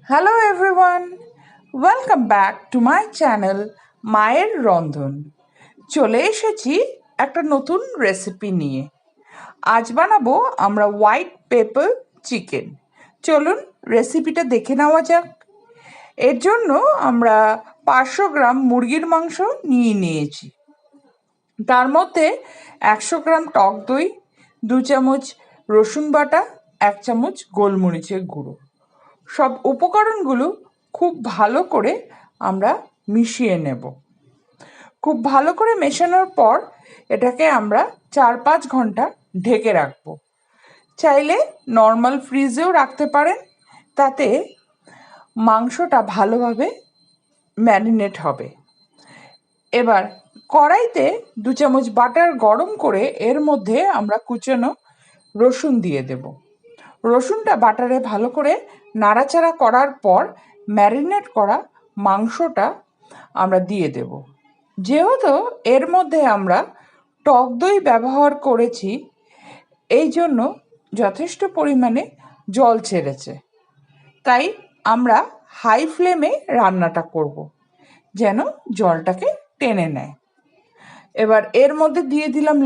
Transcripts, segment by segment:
Hello everyone, welcome back to my channel মায়ের রন্ধন। চলে এসেছি একটা নতুন রেসিপি নিয়ে। আজ বানাবো আমরা হোয়াইট পেপার চিকেন। চলুন রেসিপিটা দেখে নেওয়া যাক। এর জন্য আমরা 500 গ্রাম মুরগির মাংস নিয়েছি। তার মধ্যে 100 গ্রাম টক দই, 2 চামচ রসুন বাটা, 1 চামচ গোলমরিচের গুঁড়ো। সব উপকরণগুলো খুব ভালো করে আমরা মিশিয়ে নেব। খুব ভালো করে মেশানোর পর এটাকে আমরা 4-5 ঘন্টা ঢেকে রাখব। চাইলে নর্মাল ফ্রিজেও রাখতে পারেন, তাতে মাংসটা ভালোভাবে ম্যারিনেট হবে। এবার কড়াইতে 2 চামচ বাটার গরম করে এর মধ্যে আমরা কুচানো রসুন দিয়ে দেব। রসুনটা বাটারে ভালো করে নাড়াচাড়া করার পর ম্যারিনেট করা মাংসটা আমরা দিয়ে দেব। যেহেতু এর মধ্যে আমরা টক দই ব্যবহার করেছি, এই জন্য যথেষ্ট পরিমাণে জল ছেড়েছে। তাই আমরা হাই ফ্লেমে রান্নাটা করব, যেন জলটাকে টেনে নেয়। এবার এর মধ্যে দিয়ে দিলাম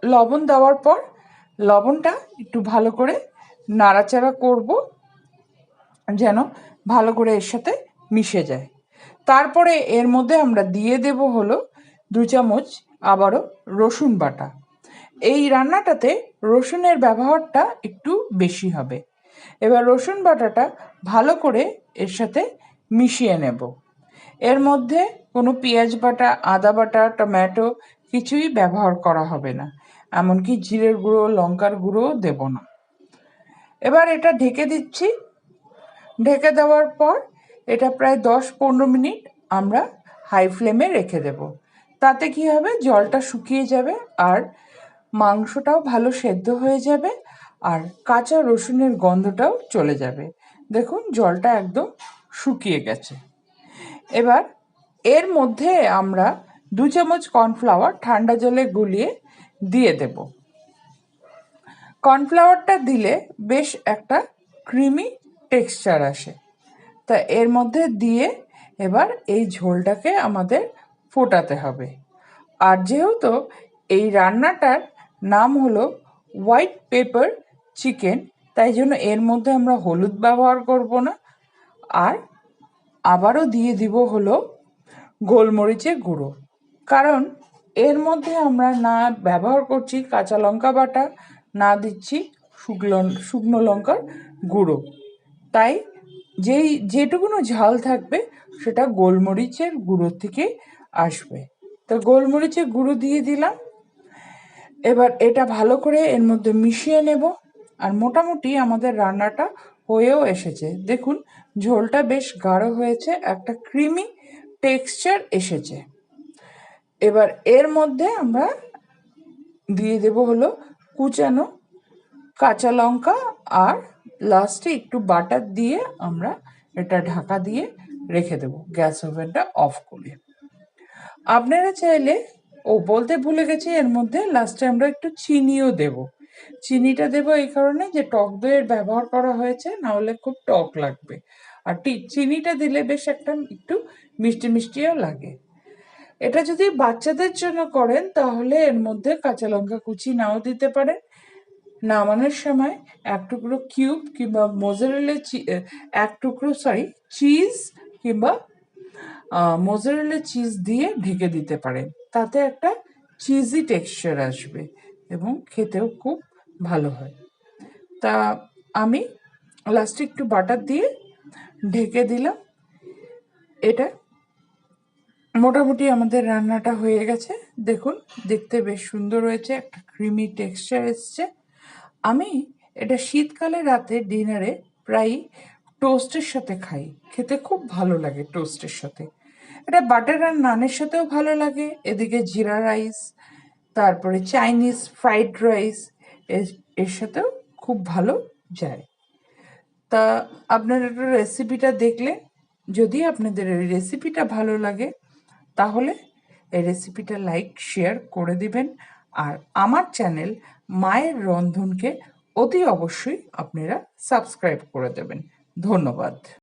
লবণ দেওয়ার পর লবণটা একটু ভালো করে নাড়াচাড়া করব, যেন ভালো করে এর সাথে মিশে যায়। তারপরে এর মধ্যে আমরা দিয়ে দেব হলো 2 চামচ আবারও রসুন বাটা। এই রান্নাটাতে রসুনের ব্যবহারটা একটু বেশি হবে। এবার রসুন বাটাটা ভালো করে এর সাথে মিশিয়ে নেব। এর মধ্যে কোনো পেঁয়াজ বাটা, আদা বাটা, টমেটো কিছুই ব্যবহার করা হবে না। এমনকি জিরের গুঁড়ো, লঙ্কার গুঁড়োও দেব না। এবার এটা ঢেকে দিচ্ছি। ঢেকে দেওয়ার পর এটা প্রায় 10-15 মিনিট আমরা হাই ফ্লেমে রেখে দেব। তাতে কি হবে, জলটা শুকিয়ে যাবে আর মাংসটাও ভালো সেদ্ধ হয়ে যাবে, আর কাঁচা রসুনের গন্ধটাও চলে যাবে। দেখুন জলটা একদম শুকিয়ে গেছে। এবার এর মধ্যে আমরা 2 চামচ কর্নফ্লাওয়ার ঠান্ডা জলে গুলিয়ে দিয়ে দেব। কর্নফ্লাওয়ারটা দিলে বেশ একটা ক্রিমি টেক্সচার আসে। তা এর মধ্যে দিয়ে এবার এই ঝোলটাকে আমাদের ফোটাতে হবে। আর যেহেতু এই রান্নাটার নাম হলো হোয়াইট পেপার চিকেন, তাই জন্য এর মধ্যে আমরা হলুদ ব্যবহার করব না। আর আবারও দিয়ে দিব হলো গোলমরিচের গুঁড়ো, কারণ এর মধ্যে আমরা না ব্যবহার করছি কাঁচা লঙ্কা বাটা, না দিচ্ছি শুকনো লঙ্কার গুঁড়ো। তাই যেটুকুনো ঝাল থাকবে সেটা গোলমরিচের গুঁড়ো থেকে আসবে। তো গোলমরিচের গুঁড়ো দিয়ে দিলাম। এবার এটা ভালো করে এর মধ্যে মিশিয়ে নেব। আর মোটামুটি আমাদের রান্নাটা হয়েও এসেছে। দেখুন ঝোলটা বেশ গাঢ় হয়েছে, একটা ক্রিমি টেক্সচার এসেছে। এবার এর মধ্যে আমরা দিয়ে দেব হলো কুচানো কাঁচা লঙ্কা, আর লাস্টে একটু বাটার দিয়ে আমরা এটা ঢাকা দিয়ে রেখে দেব গ্যাস ওভেনটা অফ করে। আপনারা চাইলে, বলতে ভুলে গেছি, এর মধ্যে লাস্টে আমরা একটু চিনিও দেব। চিনিটা দেব এই কারণে যে টক দইয়ের ব্যবহার করা হয়েছে, না হলে খুব টক লাগবে। আর চিনিটা দিলে বেশ একটা একটু মিষ্টি মিষ্টিও লাগে। এটা যদি বাচ্চাদের জন্য করেন তাহলে এর মধ্যে কাঁচা লঙ্কা কুচি নাও দিতে পারেন। নামানোর সময় এক টুকরো কিউব কিংবা চিজ কিংবা মোজারেলা চিজ দিয়ে ঢেকে দিতে পারেন। তাতে একটা চিজি টেক্সচার আসবে এবং খেতেও খুব ভালো হয়। তা আমি লাস্টে একটু বাটার দিয়ে ঢেকে দিলাম। এটা মোটামুটি আমাদের রান্নাটা হয়ে গেছে। দেখুন দেখতে বেশ সুন্দর হয়েছে, একটা ক্রিমি টেক্সচার এসছে। আমি এটা শীতকালে রাতে ডিনারে প্রায় টোস্টের সাথে খাই, খেতে খুব ভালো লাগে টোস্টের সাথে। এটা বাটার আর নানের সাথেও ভালো লাগে। এদিকে জিরা রাইস, তারপরে চাইনিজ ফ্রাইড রাইস এর সাথেও খুব ভালো যায়। তা আপনারা রেসিপিটা দেখলে, যদি আপনাদের এই রেসিপিটা ভালো লাগে তাহলে এই রেসিপিটা লাইক শেয়ার করে দিবেন। আর আমার চ্যানেল মায়ের রন্ধনকে অতি অবশ্যই আপনারা সাবস্ক্রাইব করে দেবেন। ধন্যবাদ।